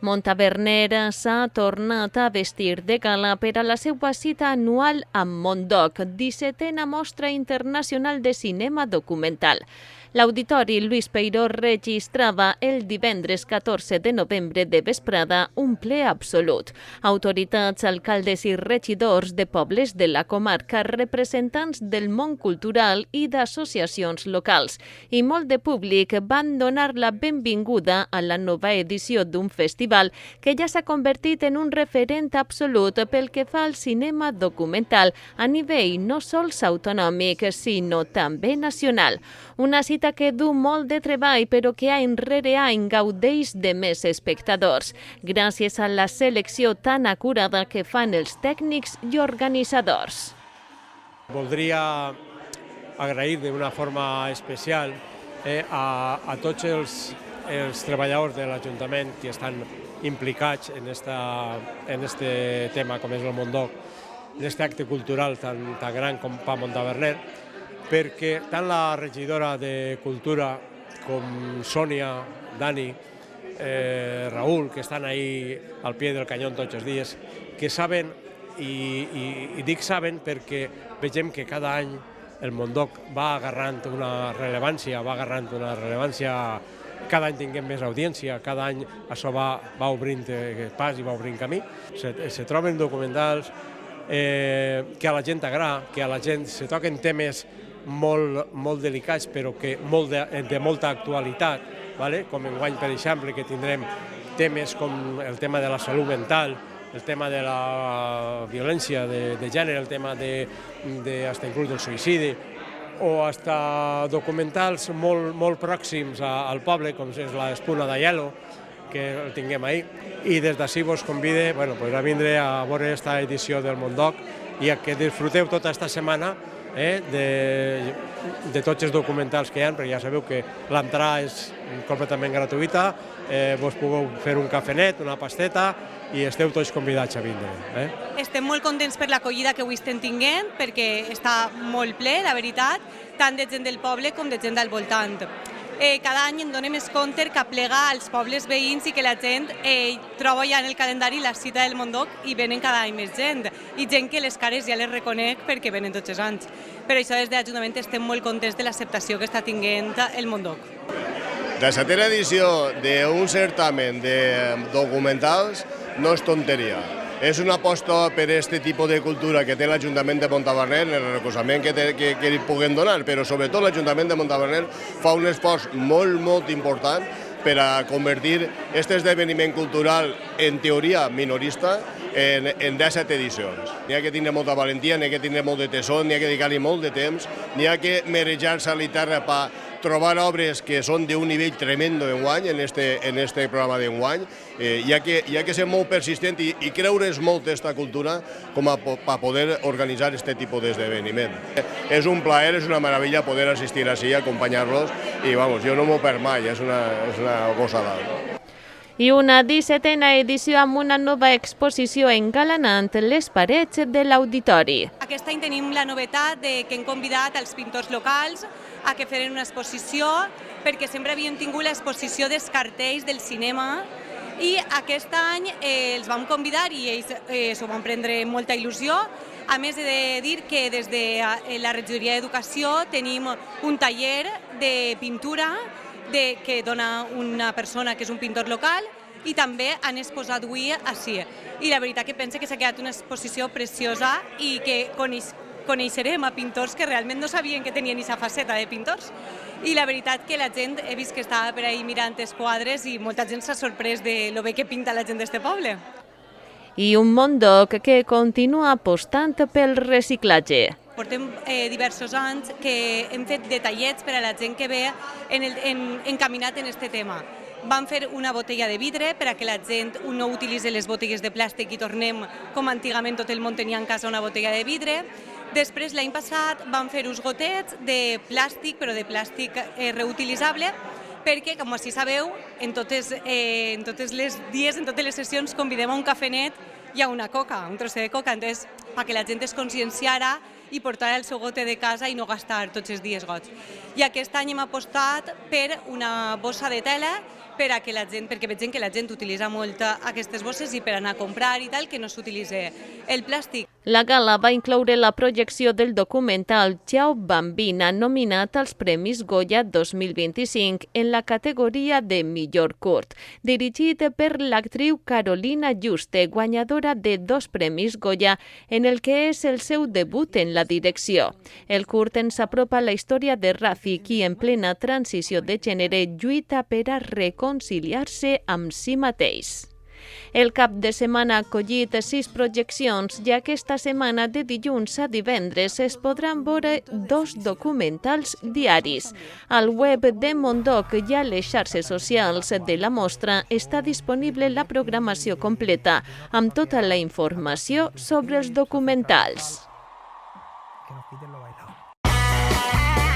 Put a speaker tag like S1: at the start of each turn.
S1: Montaverner s'ha tornat a vestir de gala per a la seva cita anual amb Mondoc, 17a Mostra Internacional de Cinema Documental. L'Auditori Luis Peiró registrava el divendres 14 de novembre de vesprada un ple absolut. Autoritats, alcaldes i regidors de pobles de la comarca, representants del món cultural i d'associacions locals i molt de públic van donar la benvinguda a la nova edició d'un festival que ja s'ha convertit en un referent absolut pel que fa al cinema documental a nivell no sols autonòmic, sinó també nacional. Una cita que du molt de treball, però que any rere any gaudeix de més espectadors, gràcies a la selecció tan acurada que fan els tècnics i organitzadors.
S2: Voldria agrair d'una forma especial a tots els treballadors de l'Ajuntament que estan implicats en aquest tema com és el Mondoc, en aquest acte cultural tan gran com pa Montaverner, perquè tant la regidora de Cultura com Sònia, Dani, Raül, que estan ahí al pie del canyón tots els dies, que saben, i dic saben perquè vegem que cada any el Mondoc va agarrant una rellevància, cada any tinguem més audiència, cada any això va obrint pas i va obrint camí. Se troben documentals que a la gent agrada, que a la gent se toquen temes molt delicats però que de molta actualitat, com enguany, per exemple, que tindrem temes com el tema de la salut mental, el tema de la violència de gènere, el tema fins inclús del suïcidi, o fins documentals molt pròxims al poble, com és l'Espuna de Hielo, que el tinguem ahir. I des d'ací vos convide a vindre a veure aquesta edició del Mondoc i a que disfruteu tota aquesta setmana de tots els documentals que hi ha, perquè ja sabeu que l'entrada és completament gratuïta, vos pugueu fer un cafenet, una pasteta i esteu tots convidats a vindre.
S3: Estem molt contents per l'acollida que avui estem tinguent, perquè està molt ple, la veritat, tant de gent del poble com de gent del voltant. Cada any en donem més compte que aplega als pobles veïns i que la gent troba ja en el calendari la cita del Mondoc i venen cada any més gent. I gent que les cares ja les reconec perquè venen tots els anys. Per això des de l'Ajuntament estem molt contents de l'acceptació que està tinguent el Mondoc.
S4: La setena edició d'un certamen de documentals no és tonteria. És una aposta per aquest tipus de cultura que té l'Ajuntament de Montaverner, el recolzament que li puguem donar, però sobretot l'Ajuntament de Montaverner fa un esforç molt important per a convertir aquest esdeveniment cultural, en teoria minorista, en 17 edicions. N'hi ha que tindre molta valentia, n'hi ha que tindre molt de tesó, n'hi ha que dedicar-li molt de temps, n'hi ha que marejar-se a la terra per trobar obres que són d'un nivell tremendo enguany, en este programa d'enguany. Hi ha que ser molt persistent i creure's molt aquesta cultura com a poder organitzar aquest tipus d'esdeveniment. És un plaer, és una meravella poder assistir així, acompanyar-los i jo no m'ho perc mai, és una gosada.
S1: I una 17a edició amb una nova exposició engalanant les parets de l'auditori.
S3: Aquest any tenim la novetat que hem convidat els pintors locals a que feren una exposició, perquè sempre havíem tingut l'exposició dels cartells del cinema i aquest any els vam convidar i ells s'ho van prendre amb molta il·lusió. A més, he de dir que des de la regidoria d'Educació tenim un taller de pintura que dona una persona que és un pintor local i també han exposat avui així. I la veritat que penso que s'ha quedat una exposició preciosa i que coneixerem a pintors que realment no sabien que tenien aquesta faceta de pintors. I la veritat que la gent, he vist que estava per ahí mirant els quadres i molta gent s'ha sorprès de lo bé que pinta la gent d'este poble.
S1: I un Mondoc que continua apostant pel reciclatge.
S3: Portem diversos anys que hem fet detallets per a la gent que ve encaminat en aquest tema. Vam fer una botella de vidre per a que la gent no utilitzi les botelles de plàstic i tornem, com antigament tot el món tenia en casa, una botella de vidre. Després, l'any passat, vam fer uns gotets de plàstic, però de plàstic reutilitzable, perquè, com així sabeu, en totes les sessions convidem a un cafenet i a una coca, un trosset de coca, entonces, perquè la gent es conscienciara i portar el seu gote de casa i no gastar tots els dies gots. I aquest any hem apostat per una bossa de tela per a que la gent, perquè veiem que la gent utilitza molt aquestes bosses i per anar a comprar i tal, que no s'utilitzi el plàstic.
S1: La gala va incloure la projecció del documental Ciao Bambina, nominat als Premis Goya 2025 en la categoria de millor curt, dirigit per l'actriu Carolina Juste, guanyadora de 2 Premis Goya, en el que és el seu debut en la direcció. El curt ens apropa a la història de Rafi, qui en plena transició de gènere lluita per a reconciliar-se amb si mateix. El cap de setmana ha acollit 6 projeccions i aquesta setmana de dilluns a divendres es podran veure 2 documentals diaris. Al web de Mondoc i a les xarxes socials de la mostra està disponible la programació completa amb tota la informació sobre els documentals.